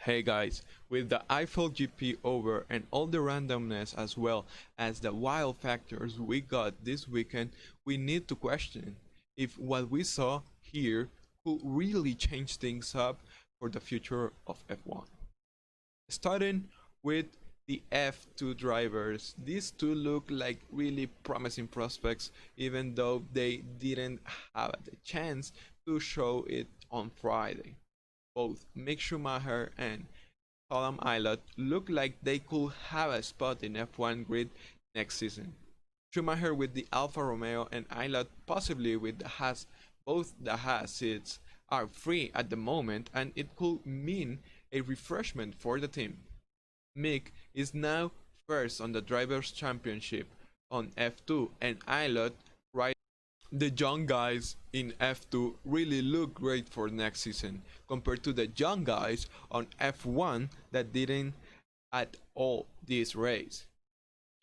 Hey guys, with the Eiffel GP over and all the randomness as well as the wild factors we got this weekend, we need to question if what we saw here could really change things up for the future of F1. Starting with the F2 drivers, these two look like really promising prospects even though they didn't have the chance to show it on Friday. Both Mick Schumacher and Callum Ilott look like they could have a spot in F1 grid next season. Schumacher with the Alfa Romeo and Ilott possibly with the Haas. Both the Haas seats are free at the moment and it could mean a refreshment for the team. Mick is now first on the Drivers' Championship on F2 and Ilott right. The young guys in F2 really look great for next season compared to the young guys on F1 that didn't at all this race.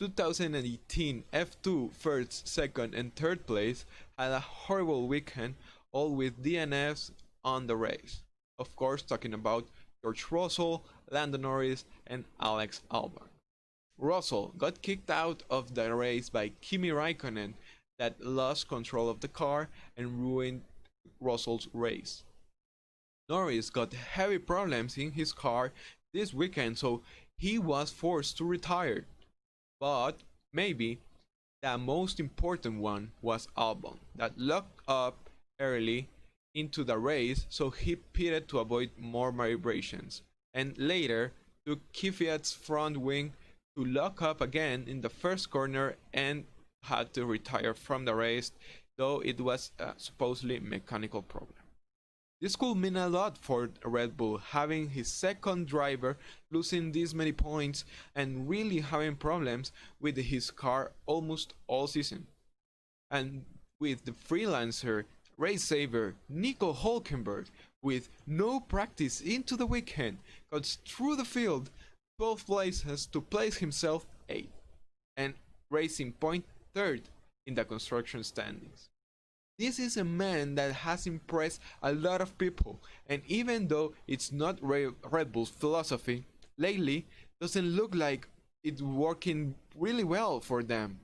2018 F2 first, second and third place had a horrible weekend, all with DNFs on the race. Of course, talking about George Russell, Lando Norris and Alex Albon. Russell got kicked out of the race by Kimi Raikkonen that lost control of the car and ruined Russell's race. Norris got heavy problems in his car this weekend, so he was forced to retire. But maybe the most important one was Albon, that locked up early into the race, so he pitted to avoid more vibrations, and later took Kvyat's front wing to lock up again in the first corner and had to retire from the race, though it was a supposedly mechanical problem. This could mean a lot for Red Bull, having his second driver losing this many points and really having problems with his car almost all season. And with the freelancer race saver Nico Hulkenberg with no practice into the weekend, got through the field 12 places to place himself 8th and Racing Point 3rd in the construction standings. This is a man that has impressed a lot of people, and even though it's not Red Bull's philosophy, lately doesn't look like it's working really well for them.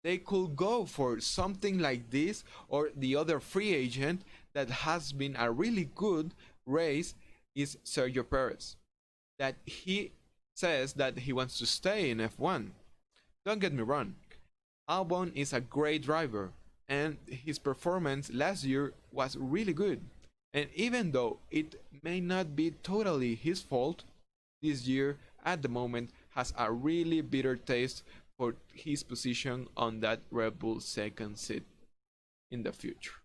They could go for something like this or the other free agent that has been a really good race is Sergio Perez. That he says that he wants to stay in F1. Don't get me wrong, Albon is a great driver and his performance last year was really good. And even though it may not be totally his fault, this year at the moment has a really bitter taste for his position on that Red Bull second seat in the future.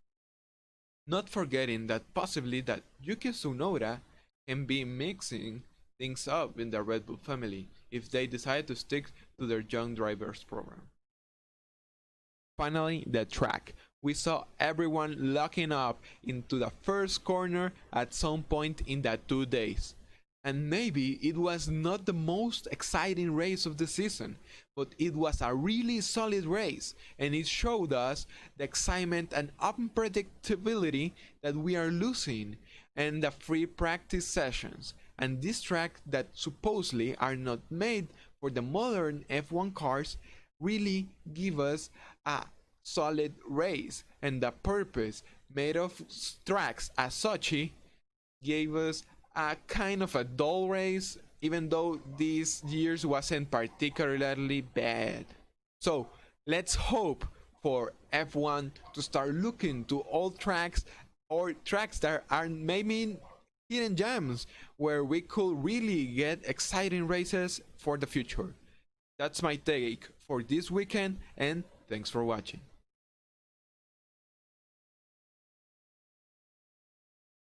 Not forgetting that possibly that Yuki Tsunoda can be mixing things up in the Red Bull family if they decide to stick to their young drivers program. Finally, the track. We saw everyone locking up into the first corner at some point in the 2 days. And maybe it was not the most exciting race of the season, but it was a really solid race, and it showed us the excitement and unpredictability that we are losing and the free practice sessions. And this track that supposedly are not made for the modern F1 cars really give us a solid race, and the purpose made of tracks as Sochi gave us a kind of a dull race, even though these years wasn't particularly bad. So let's hope for F1 to start looking to old tracks or tracks that are maybe hidden gems where we could really get exciting races for the future. That's my take for this weekend, and thanks for watching.